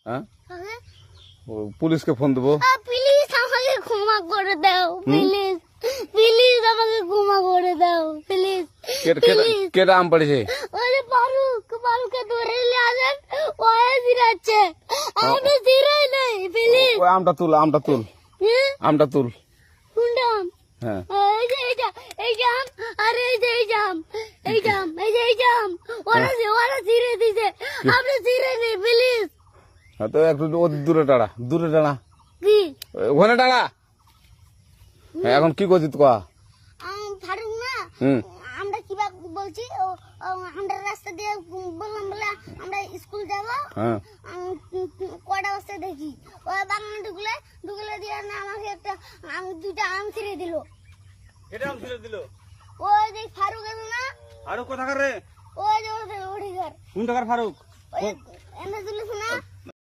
হ্যাঁ পুলিশকে ফোন দেবো। প্লিজ আমাকে ক্ষমা করে দাও, প্লিজ প্লিজ আমাকে ক্ষমা করে দাও, প্লিজ প্লিজ। কেটা আম পড়েছে? ওই যে ফারুককে ধরে নিয়ে আসেন, ও জিরাচ্ছে, আমি জিরাই নাই, প্লিজ। ওই আমটা তুল আমটা তুল কোনটা আম? হ্যাঁ এই যে এই জাম, আর এই যে এই জাম, এই জাম, ওরা জিরে দিছে, আপনি জিরে নেই, প্লিজ। তো একটু দূরে টাড়া কি ওখানে টাড়া। এখন কি করছিস তোয়া? ফারুক না, আমরা কিবা বলছি, আমরা রাস্তা দিয়ে বললাম বলে আমরা স্কুল যাব, কটা বস্তা দেখি ওই বাগানে ঢুকলে দিয়ে না আমাকে দুইটা আম ছিঁড়ে দিল। এটা আম ছিঁড়ে দিল? ওই যে ফারুক আছে না, ফারুক কোথাকার রে? ওই যে ওঠে ঘর। কোন টাকার ফারুক? এনে তুলিস না।